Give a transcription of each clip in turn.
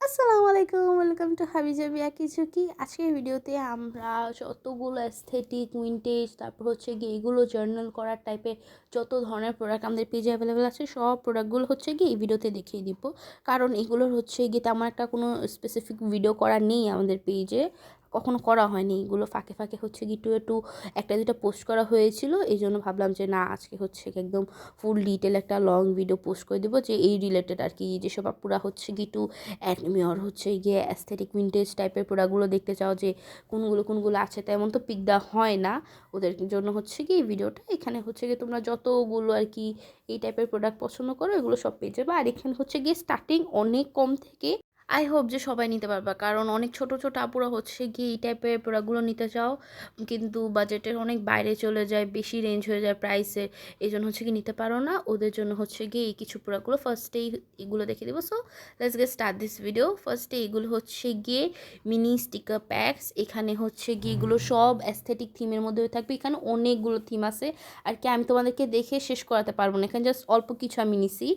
আসসালামু আলাইকুম, welcome to হাবিজাবি আঁকিঝুঁকি। আজকের ভিডিওতে আমরা যতগুলো অ্যাস্থেটিক উইন্টেজ তারপর হচ্ছে গিয়ে এগুলো জার্নাল করার টাইপের যত ধরনের প্রোডাক্ট আমাদের পেজে অ্যাভেলেবেল আছে সব প্রোডাক্টগুলো হচ্ছে গিয়ে এই ভিডিওতে দেখিয়ে দিব। কারণ এগুলোর হচ্ছে গিয়ে তেমন একটা কোনো স্পেসিফিক ভিডিও করা নেই আমাদের পেজে, কখনো করা হয়নি। এগুলো ফাঁকে ফাঁকে হচ্ছে গিয়ে একটু একটু একটা দুটা পোস্ট করা হয়েছিল, এই জন্য ভাবলাম যে না, আজকে হচ্ছে গিয়ে একদম ফুল ডিটেল একটা লং ভিডিও পোস্ট করে দেবো, যে এই রিলেটেড আর কি, যেসব আপুরা হচ্ছে গিয়ে একটু অ্যানিমি আর হচ্ছে গিয়ে অ্যাস্থেটিক ভিন্টেজ টাইপের প্রোডাক্টগুলো দেখতে চাও যে কোনগুলো আছে, তেমন তো পিক দেওয়া হয় না ওদের জন্য হচ্ছে কি এই ভিডিওটা। এখানে হচ্ছে গিয়ে তোমরা যতগুলো আর কি এই টাইপের প্রোডাক্ট পছন্দ করো এগুলো সব পেয়ে যাবে। আর এখানে হচ্ছে গিয়ে স্টার্টিং অনেক কম থেকে আই হোপ যে সবাই নিতে পারবা, কারণ অনেক ছোট ছোট আপুরা হচ্ছে গিয়ে এই টাইপের প্রোডাক্টগুলো নিতে চাও কিন্তু বাজেটের অনেক বাইরে চলে যায়, বেশি রেঞ্জ হয়ে যায় প্রাইসে, এই জন্য হচ্ছে কি নিতে পারো না। ওদের জন্য হচ্ছে গিয়ে এই কিছু প্রোডাক্টগুলো ফার্স্টেই এগুলো দেখে দেবো। So let's get start this video. ফার্স্টে এগুলো হচ্ছে গিয়ে মিনি স্টিকার প্যাকস। এখানে হচ্ছে গিয়ে এগুলো সব অ্যাস্থেটিক থিমের মধ্যে থাকবে। এখানে অনেকগুলো থিম আছে আর কি, আমি তোমাদেরকে দেখে শেষ করাতে পারবো না, এখানে জাস্ট অল্প কিছু আমি নিছি,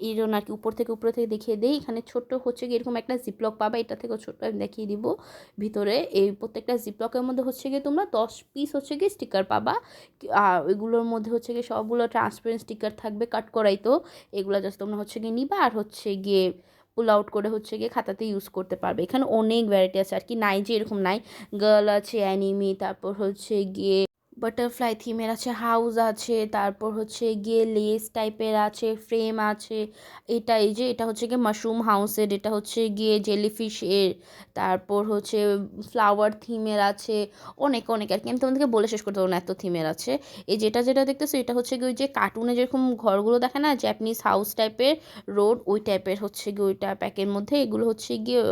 এই জন্য আর কি উপর থেকে দেখিয়ে দিই। এখানে ছোট্ট হচ্ছে গিয়ে এরকম একটা জিপলক পাবা, এটা থেকেও ছোট্ট আমি দেখিয়ে দিব। ভিতরে এই প্রত্যেকটা জিপলকের মধ্যে হচ্ছে গিয়ে তোমরা 10 পিস হচ্ছে গিয়ে স্টিকার পাবা। আর এগুলোর মধ্যে হচ্ছে গিয়ে সবগুলো ট্রান্সপারেন্ট স্টিকার থাকবে, কাট করাই তো। এগুলো জাস্ট তোমরা হচ্ছে গিয়ে নিবা আর হচ্ছে গিয়ে পুল আউট করে হচ্ছে গিয়ে খাতাতে ইউজ করতে পারবে। এখানে অনেক ভ্যারাইটি আছে আর কি, নাই যে এরকম নাই, গার্ল আছে, অ্যানিমি, তারপর হচ্ছে গিয়ে বাটারফ্লাই থিমের আছে, হাউস আছে, তারপর হচ্ছে গিয়ে লেস টাইপের আছে, ফ্রেম আছে। এটা এই যে এটা হচ্ছে গিয়ে মাশরুম হাউসের, এটা হচ্ছে গিয়ে জেলিফিশের, তারপর হচ্ছে ফ্লাওয়ার থিমের আছে, অনেক অনেক আর কি, আমি তোমাদেরকে বলে শেষ করতে পারবো না, এত থিমের আছে। এই যেটা যেটা দেখতেছো এটা হচ্ছে গিয়ে ওই যে কার্টুনে যেরকম ঘরগুলো দেখে না, জ্যাপানিজ হাউস টাইপের, রোড ওই টাইপের হচ্ছে গিয়ে ওইটা প্যাকের মধ্যে। এগুলো হচ্ছে গিয়ে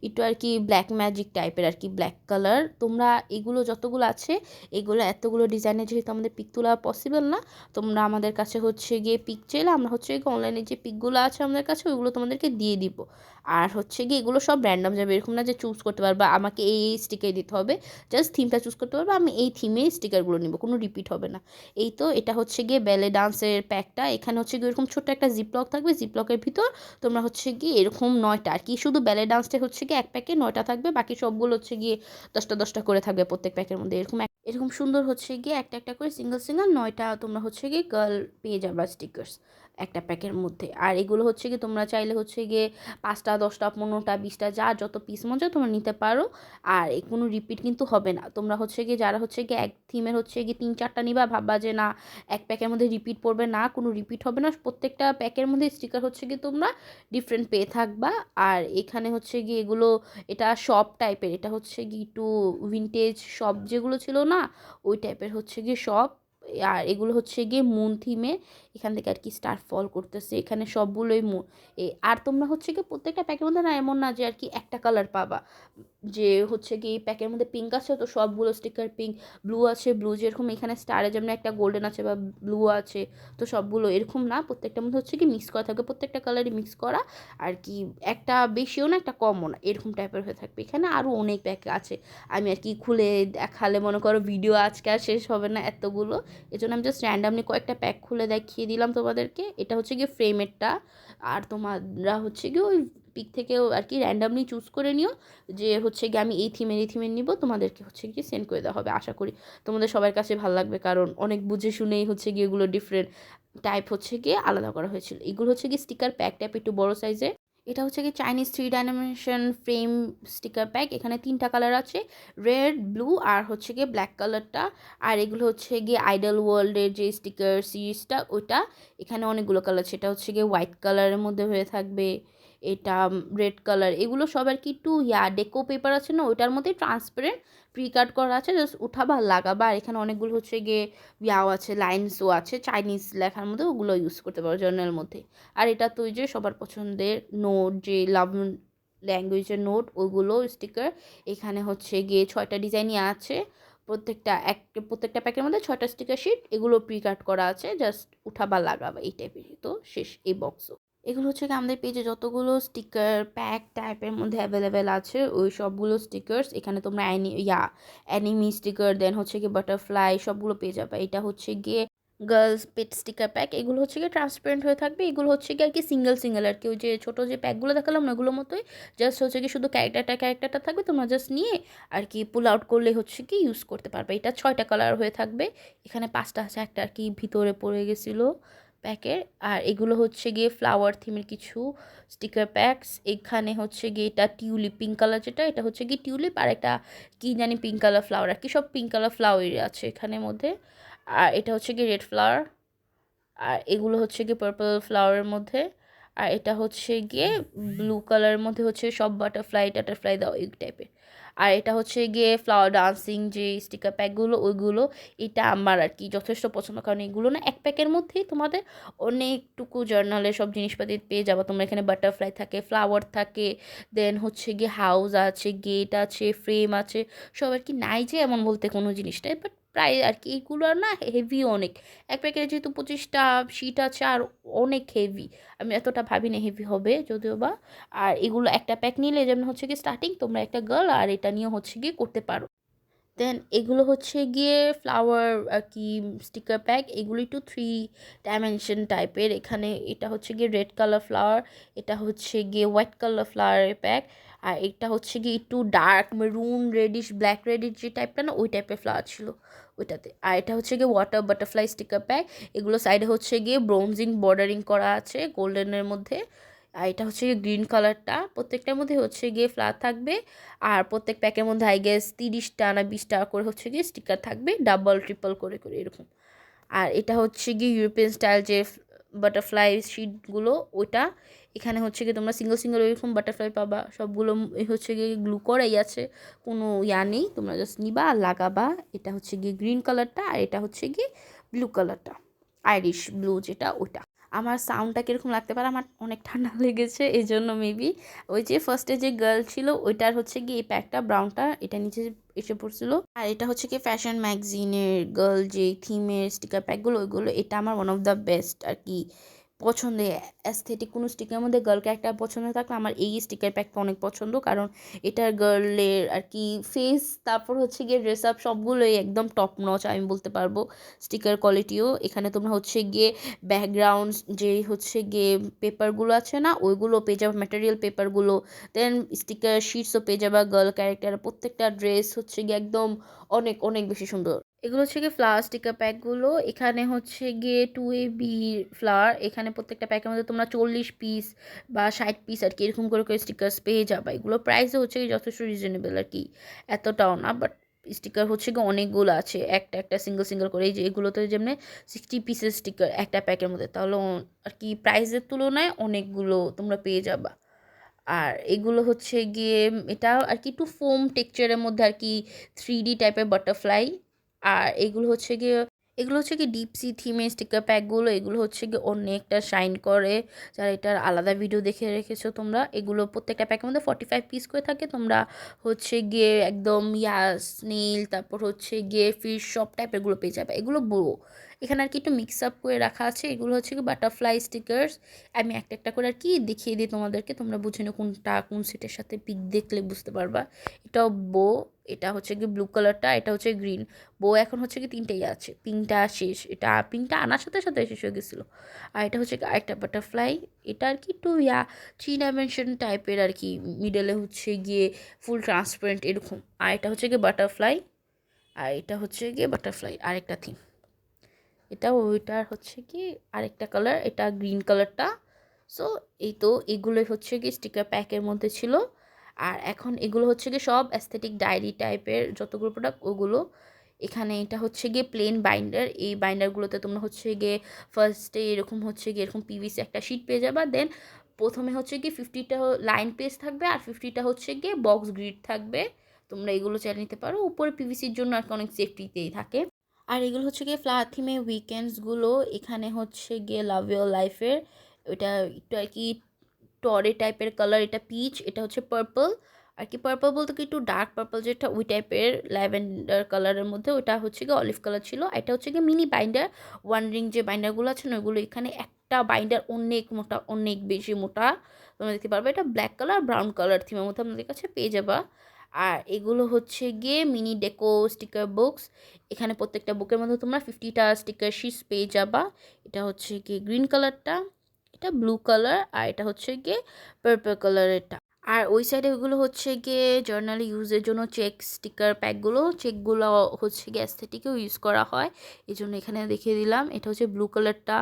একটু আর কি ব্ল্যাক ম্যাজিক টাইপের আর কি, ব্ল্যাক কালার। তোমরা এগুলো যতগুলো আছে এগুলো এতগুলো ডিজাইনের যেহেতু আমাদের পিক তোলা পসিবল না, তোমরা আমাদের কাছে হচ্ছে গিয়ে পিক চাইলে আমরা হচ্ছে গিয়ে অনলাইনে যে পিকগুলো আছে আমাদের কাছে ওইগুলো তোমাদেরকে দিয়ে দিব। আর হচ্ছে গিয়ে এগুলো সব র্যান্ডম যাবে, এরকম না যে চুজ করতে পারবা আমাকে এই স্টিকার দিতে হবে, জাস্ট থিমটা চুজ করতে পারবা, আমি এই থিমেই স্টিকারগুলো নিব, কোনো রিপিট হবে না। এই তো এটা হচ্ছে গিয়ে ব্যালে ডান্সের প্যাকটা। এখানে হচ্ছে গিয়ে এরকম ছোট্ট একটা জিপলক থাকবে, জিপলকের ভিতর তোমরা হচ্ছে গিয়ে এরকম 9টা আর কি, শুধু ব্যালে ডান্সটা হচ্ছে গিয়ে এক প্যাকে 9টা থাকবে, বাকি সবগুলো হচ্ছে গিয়ে 10টা 10টা করে থাকবে প্রত্যেক প্যাকের মধ্যে। এরকম এরকম সুন্দর হচ্ছে গিয়ে একটা একটা করে সিঙ্গেল সিঙ্গেল 9টা তোমরা হচ্ছে গিয়ে গার্ল পেয়ে যাবা স্টিকার্স একটা প্যাকের মধ্যে। আর এগুলো হচ্ছে গিয়ে তোমরা চাইলে হচ্ছে গিয়ে 5টা 10টা 15টা 20টা যা যত পিস মন চায় তোমরা নিতে পারো। আর কোনো রিপিট কিন্তু হবে না। তোমরা হচ্ছে গিয়ে যারা হচ্ছে গিয়ে এক থিমের হচ্ছে গিয়ে 3-4টা নিবা, ভাববা যে না এক প্যাকের মধ্যে রিপিট পড়বে না, কোনো রিপিট হবে না, প্রত্যেকটা প্যাকের মধ্যে স্টিকার হচ্ছে গিয়ে তোমরা ডিফারেন্ট পেয়ে থাকবা। আর এখানে হচ্ছে গিয়ে এগুলো এটা শপ টাইপের, এটা হচ্ছে গিয়ে একটু ভিনটেজ শপ যেগুলো ছিল না ওই টাইপের হচ্ছে গিয়ে শপ। আর এগুলো হচ্ছে গিয়ে মুন থিমে, এখান থেকে আর কি স্টার ফল করতেছে, এখানে সবগুলোই মুন। আর তোমরা হচ্ছে গিয়ে প্রত্যেকটা প্যাকের মধ্যে না এমন না যে আর কি একটা কালার পাবা, যে হচ্ছে কি এই প্যাকের মধ্যে পিঙ্ক আছে তো সবগুলো স্টিকার পিঙ্ক, ব্লু আছে ব্লু, যেরকম এখানে স্টারে যেমন একটা গোল্ডেন আছে বা ব্লু আছে তো সবগুলো এরকম না, প্রত্যেকটার মধ্যে হচ্ছে কি মিক্স করা থাকবে, প্রত্যেকটা কালারই মিক্স করা আর কি, একটা বেশিও না একটা কমও না, এরকম টাইপের হয়ে থাকবে। এখানে আরও অনেক প্যাক আছে, আমি আর কি খুলে দেখালে মনে করো ভিডিও আজকে আর শেষ হবে না এতগুলো, এজন্য আমি জাস্ট র্যান্ডামলি কয়েকটা প্যাক খুলে দেখিয়ে দিলাম তোমাদেরকে। এটা হচ্ছে গিয়ে ফ্রেমেরটা। আর তোমরা হচ্ছে গিয়ে ওই পিক থেকেও আর কি র্যান্ডামলি চুজ করে নিও যে হচ্ছে গিয়ে আমি এই থিমের নিব, তোমাদেরকে হচ্ছে গিয়ে সেন্ড করে দেওয়া হবে। আশা করি তোমাদের সবার কাছে ভালো লাগবে, কারণ অনেক বুঝে শুনেই হচ্ছে গিয়ে এগুলো ডিফারেন্ট টাইপ হচ্ছে গিয়ে আলাদা করা হয়েছিল। এগুলো হচ্ছে গিয়ে স্টিকার প্যাক টাইপ একটু বড় সাইজে। এটা হচ্ছে কি Chinese 3 dimension frame sticker pack, এখানে 3টা কালার আছে, রেড ব্লু আর হচ্ছে গিয়ে ব্ল্যাক কালারটা। আর এগুলো হচ্ছে গিয়ে আইডল ওয়ার্ল্ডের যে স্টিকার সিরিজটা ওইটা, এখানে অনেকগুলো কালার আছে, এটা হচ্ছে গিয়ে হোয়াইট কালারের মধ্যে হয়ে থাকবে, এটা রেড কালার, এগুলো সব আর কি একটু ডেকো পেপার আছে না ওইটার মধ্যে ট্রান্সপারেন্ট প্রি কাট করা আছে, জাস্ট উঠাবা লাগাবা। আর এখানে অনেকগুলো হচ্ছে গিয়ে আছে, লাইন্সও আছে চাইনিজ লেখার মধ্যে, ওগুলো ইউজ করতে পারো জার্নালের মধ্যে। আর এটা তো ওই যে সবার পছন্দের নোট, যে লাভ ল্যাঙ্গুয়েজের নোট ওইগুলো স্টিকার। এখানে হচ্ছে গিয়ে 6টা ডিজাইনই আছে, প্রত্যেকটা প্যাকের মধ্যে 6টা স্টিকার শিট, এগুলো প্রি কাট করা আছে, জাস্ট উঠাবা লাগাবা এই টাইপের। তো শেষ এই বক্সও। এগুলো হচ্ছে কি আমাদের পেজে যতগুলো স্টিকার প্যাক টাইপের মধ্যে অ্যাভেলেবেল আছে ওই সবগুলো স্টিকার্স, এখানে তোমরা অ্যানিমি স্টিকার, দেন হচ্ছে গিয়ে বাটারফ্লাই সবগুলো পেয়ে যাবে। এটা হচ্ছে গিয়ে গার্লস পেট স্টিকার প্যাক, এগুলো হচ্ছে গিয়ে ট্রান্সপারেন্ট হয়ে থাকবে। এগুলো হচ্ছে গিয়ে আর কি সিঙ্গেল সিঙ্গেল আর কি, ওই যে ছোটো যে প্যাকগুলো দেখালাম না ওগুলোর মতোই, জাস্ট হচ্ছে কি শুধু ক্যারেক্টারটা থাকবে, তোমরা জাস্ট নিয়ে আর কি পুল আউট করলে হচ্ছে কি ইউজ করতে পারবে। এটা 6টা কালার হয়ে থাকবে, এখানে 5টা আছে, একটা আর কি ভিতরে পড়ে গেছিলো প্যাকের। আর এগুলো হচ্ছে গিয়ে ফ্লাওয়ার থিমের কিছু স্টিকার প্যাকস। এখানে হচ্ছে গিয়ে এটা টিউলিপ পিঙ্ক কালার, যেটা এটা হচ্ছে গিয়ে টিউলিপ, আর একটা কী জানি পিঙ্ক কালার ফ্লাওয়ার আর কি, সব পিঙ্ক কালার ফ্লাওয়ারই আছে এখানের মধ্যে। আর এটা হচ্ছে গিয়ে রেড ফ্লাওয়ার, আর এগুলো হচ্ছে গিয়ে পার্পল ফ্লাওয়ারের মধ্যে। আর এটা হচ্ছে গিয়ে ব্লু কালারের মধ্যে হচ্ছে সব টাটারফ্লাই দাও এই টাইপের। আর এটা হচ্ছে গিয়ে ফ্লাওয়ার ডান্সিং যে স্টিকার প্যাকগুলো ওইগুলো, এটা আমার আর কি যথেষ্ট পছন্দ, কারণ এগুলো না এক প্যাকের মধ্যেই তোমাদের অনেকটুকু জার্নালে সব জিনিসপাতি পেয়ে যাবো তোমরা। এখানে বাটারফ্লাই থাকে, ফ্লাওয়ার থাকে, দেন হচ্ছে গিয়ে হাউস আছে, গেট আছে, ফ্রেম আছে, সব আর কি। নাই যে এমন বলতে কোনো জিনিস নেই, বাট প্রায় আর কি এইগুলো না হেভি অনেক। এক প্যাকেটে যেহেতু 25টা শিট আছে, আর অনেক হেভি, আমি এতটা ভাবি না হেভি হবে যদিও বা। আর এগুলো একটা প্যাক নিলে যেমন হচ্ছে গিয়ে স্টার্টিং তোমরা একটা গার্ল আর এটা নিয়ে হচ্ছে গিয়ে করতে পারো। দেন এগুলো হচ্ছে গিয়ে ফ্লাওয়ার আর কি স্টিকার প্যাক, এগুলো একটু 3 ডাইমেনশন টাইপের। এখানে এটা হচ্ছে গিয়ে রেড কালার ফ্লাওয়ার, এটা হচ্ছে গিয়ে হোয়াইট কালার ফ্লাওয়ারের প্যাক, আর এটা হচ্ছে গিয়ে একটু dark maroon reddish black reddish যে টাইপটা না ওই টাইপের ফ্লাওয়ার ছিল ওইটাতে। আর এটা হচ্ছে গিয়ে ওয়াটার বাটারফ্লাই স্টিকার প্যাক, এগুলো সাইডে হচ্ছে গিয়ে ব্রোঞ্জিং বর্ডারিং করা আছে গোল্ডেনের মধ্যে। আর এটা হচ্ছে গিয়ে গ্রিন কালারটা, প্রত্যেকটার মধ্যে হচ্ছে গিয়ে ফ্লাওয়ার থাকবে। আর প্রত্যেক প্যাকের মধ্যে আই গেস 30টা না 20টা করে হচ্ছে গিয়ে স্টিকার থাকবে, ডাবল ট্রিপল করে করে এরকম। আর এটা হচ্ছে গিয়ে ইউরোপিয়ান স্টাইল যে বাটারফ্লাই শিটগুলো ওইটা। এখানে হচ্ছে গিয়ে তোমরা সিঙ্গেল সিঙ্গেল ওইরকম বাটারফ্লাই পাবা, সবগুলো হচ্ছে গিয়ে গ্লু করাই আছে, কোনো ইয়া নেই, তোমরা জাস্ট নিবা আর লাগাবা। এটা হচ্ছে গিয়ে গ্রিন কালারটা, আর এটা হচ্ছে গিয়ে ব্লু কালারটা, আইরিশ ব্লু যেটা ওইটা। আমার সাউন্ডটা কীরকম লাগতে পারে, আমার অনেক ঠান্ডা লেগেছে এই জন্য মেবি। ওই যে ফার্স্টে যে গার্ল ছিল ওইটার হচ্ছে গিয়ে এই প্যাকটা ব্রাউনটা এটা নিচে এসে পড়ছিল। আর এটা হচ্ছে কি ফ্যাশন ম্যাগাজিনের গার্ল যে থিমের স্টিকার প্যাকগুলো ওইগুলো, এটা আমার ওয়ান অফ দ্য বেস্ট আর কি পছন্দের। অ্যাস্থেটিক কোনো স্টিকারের মধ্যে গার্ল ক্যারেক্টার পছন্দ থাকলে আমার এই স্টিকার প্যাকটা অনেক পছন্দ, কারণ এটার গার্লের আর কি ফেস, তারপর হচ্ছে গিয়ে ড্রেস আপ সবগুলোই একদম টপ নচ আমি বলতে পারবো। স্টিকার কোয়ালিটিও এখানে তোমরা হচ্ছে গিয়ে ব্যাকগ্রাউন্ড যে হচ্ছে গিয়ে পেপারগুলো আছে না ওইগুলো পেয়ে যাবে, ম্যাটেরিয়াল পেপারগুলো, দেন স্টিকার শিটসও পেয়ে যাবে গার্ল ক্যারেক্টার। প্রত্যেকটা ড্রেস হচ্ছে গিয়ে একদম অনেক অনেক বেশি সুন্দর। এগুলো হচ্ছে গিয়ে ফ্লাওয়ার স্টিকার প্যাকগুলো, এখানে হচ্ছে গিয়ে 2AB ফ্লাওয়ার, এখানে প্রত্যেকটা প্যাকের মধ্যে তোমরা 40 পিস বা 60 পিস আর কি এরকম করে করে স্টিকার্স পেয়ে যাবে। এগুলো প্রাইসও হচ্ছে গিয়ে যথেষ্ট রিজনেবল আর কি, এতটাও না, বাট স্টিকার হচ্ছে গিয়ে অনেকগুলো আছে, একটা একটা সিঙ্গেল সিঙ্গেল করে। এই যে এগুলোতে যেমনি 60 পিসের স্টিকার একটা প্যাকের মধ্যে, তাহলে আর কি প্রাইসের তুলনায় অনেকগুলো তোমরা পেয়ে যাবা। আর এগুলো হচ্ছে গিয়ে এটা আর কি একটু ফোম টেক্সচারের মধ্যে আর কি 3D টাইপের বাটারফ্লাই। আর এগুলো হচ্ছে কি ডিপসি থিমের স্টিকার প্যাকগুলো, এগুলো হচ্ছে গিয়ে অনেকটা শাইন করে, যারা এটার আলাদা ভিডিও দেখে রেখেছো তোমরা। এগুলো প্রত্যেকটা প্যাকের মধ্যে 45 পিস করে থাকে, তোমরা হচ্ছে গিয়ে একদম স্নেল, তারপর হচ্ছে গিয়ে ফিশ সব টাইপেরগুলো পেয়ে যাবে। এগুলো বড়ো, এখানে আর কি একটু মিক্স আপ করে রাখা আছে। এগুলো হচ্ছে কি বাটারফ্লাই স্টিকার্স, আমি একটা একটা করে আর কি দেখিয়ে দিই তোমাদেরকে, তোমরা বুঝে নিও কোনটা কোন সেটের সাথে পিক দেখলে বুঝতে পারবা। এটাও বো, এটা হচ্ছে কি ব্লু কালারটা, এটা হচ্ছে গ্রিন। বো এখন হচ্ছে কি 3টেই আছে, পিঙ্কটা শেষ, এটা পিঙ্কটা আনার সাথে সাথে শেষ হয়ে গেছিলো। আর এটা হচ্ছে আরেকটা বাটারফ্লাই, এটা আর কি একটু 3 ডাইমেনশন টাইপের আর কি, মিডলে হচ্ছে গিয়ে ফুল ট্রান্সপারেন্ট এরকম। আর এটা হচ্ছে গিয়ে বাটারফ্লাই, আর এটা হচ্ছে গিয়ে বাটারফ্লাই আরেকটা থিম। এটা ওইটার হচ্ছে কি আরেকটা কালার, এটা গ্রিন কালারটা। সো এই তো এগুলোই হচ্ছে কি স্টিকার প্যাকের মধ্যে ছিল। আর এখন এগুলো হচ্ছে গিয়ে সব অ্যাস্থেটিক ডায়েরি টাইপের যতগুলো প্রোডাক্ট ওগুলো। এখানে এটা হচ্ছে গিয়ে প্লেন বাইন্ডার, এই বাইন্ডারগুলোতে তোমরা হচ্ছে গিয়ে ফার্স্টে এরকম হচ্ছে গিয়ে এরকম পিভিসি একটা শিট পেয়ে যাবা। দেন প্রথমে হচ্ছে গিয়ে 50টা লাইন পেজ থাকবে, আর 50টা হচ্ছে গিয়ে বক্স গ্রিড থাকবে। তোমরা এগুলো চালিয়ে নিতে পারো, উপরে পিভিসির জন্য আর কি অনেক সেফটিতেই থাকে। আর এগুলো হচ্ছে গিয়ে ফ্লাওয়ার থিমে উইকেন্ডসগুলো, এখানে হচ্ছে গিয়ে লাভ ইউর লাইফের, ওইটা একটু আর কি টরে টাইপের কালার, এটা পিচ, এটা হচ্ছে পার্পল আর কি। পার্পল বলতে কি একটু ডার্ক পার্পল যেটা ওই টাইপের ল্যাভেন্ডার কালারের মধ্যে, ওটা হচ্ছে গিয়ে অলিভ কালার ছিল। এটা হচ্ছে গিয়ে মিনি বাইন্ডার, ওয়ান রিং যে বাইন্ডারগুলো আছে না ওইগুলো, এখানে একটা বাইন্ডার অনেক মোটা, অনেক বেশি মোটা, তোমরা দেখতে পারবে। এটা ব্ল্যাক কালার ব্রাউন কালার থিমের মধ্যে আমাদের কাছে পেয়ে যাবা। আর এগুলো হচ্ছে গিয়ে মিনি ডেকো স্টিকার বুকস। এখানে প্রত্যেকটা বুকের মধ্যে তোমরা 50টা স্টিকার শিটস পেয়ে যাবা। এটা হচ্ছে গিয়ে গ্রিন কালারটা, এটা ব্লু কালার, আর এটা হচ্ছে গিয়ে পার্পল কালারেরটা। আর ওই সাইডে ওগুলো হচ্ছে গিয়ে জার্নালি ইউজের জন্য চেক স্টিকার প্যাকগুলো, চেকগুলো হচ্ছে গিয়ে অ্যাস্থেটিকেও ইউজ করা হয়, এই জন্য এখানে দেখিয়ে দিলাম। এটা হচ্ছে ব্লু কালারটা,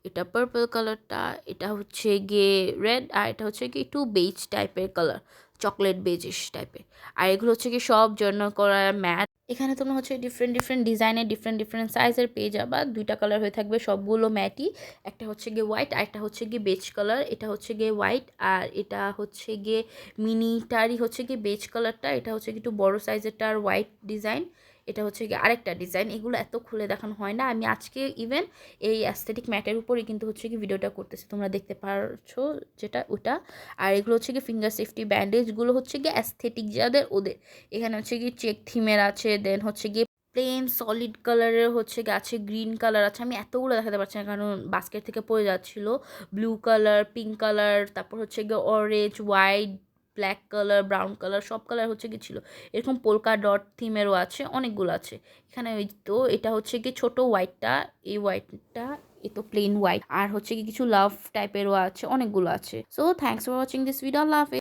এটা পার্পল কালারটা, এটা হচ্ছে গিয়ে রেড, আর এটা হচ্ছে গিয়ে একটু বেজ টাইপের কালার, চকলেট বেজিশ টাইপের। আর এগুলো হচ্ছে গিয়ে সব জার্নাল করা ম্যাট। এখানে তোমরা হচ্ছে ডিফারেন্ট ডিফারেন্ট ডিজাইনের ডিফারেন্ট ডিফারেন্ট সাইজের পেয়ে যাবা। দুইটা কালার হয়ে থাকবে, সবগুলো ম্যাটই। একটা হচ্ছে গিয়ে হোয়াইট আর একটা হচ্ছে গিয়ে বেজ কালার। এটা হচ্ছে গিয়ে হোয়াইট, আর এটা হচ্ছে গিয়ে মিনিটারই হচ্ছে গিয়ে বেজ কালারটা। এটা হচ্ছে গিয়ে একটু বড় সাইজেরটা আর হোয়াইট ডিজাইন। এটা হচ্ছে গিয়ে আরেকটা ডিজাইন। এগুলো এত খুলে দেখানো হয় না, আমি আজকে ইভেন এই অ্যাস্থেটিক ম্যাটের উপরই কিন্তু হচ্ছে কি ভিডিওটা করতেছি, তোমরা দেখতে পারছো যেটা ওটা। আর এগুলো হচ্ছে কি ফিঙ্গার সেফটি ব্যান্ডেজগুলো হচ্ছে গিয়ে অ্যাস্থেটিক যাদের ওদের। এখানে হচ্ছে কি চেক থিমের আছে, দেন হচ্ছে গিয়ে প্লেন সলিড কালারের হচ্ছে গিয়ে আছে, গ্রিন কালার আছে। আমি এতগুলো দেখাতে পারছি না কারণ বাস্কেট থেকে পড়ে যাচ্ছিলো। ব্লু কালার, পিঙ্ক কালার, তারপর হচ্ছে গিয়ে orange, white, black colour, brown colour, সব কালার হচ্ছে কি ছিল। এরকম পোলকা ডট থিমেরও আছে, অনেকগুলো আছে এখানে। ওই তো এটা হচ্ছে কি ছোট হোয়াইটটা, এই হোয়াইটটা, এ তো প্লেন হোয়াইট। আর হচ্ছে কি কিছু লাভ টাইপেরও আছে, অনেকগুলো আছে। So thanks for watching this video, আল্লাহ হাফেজ।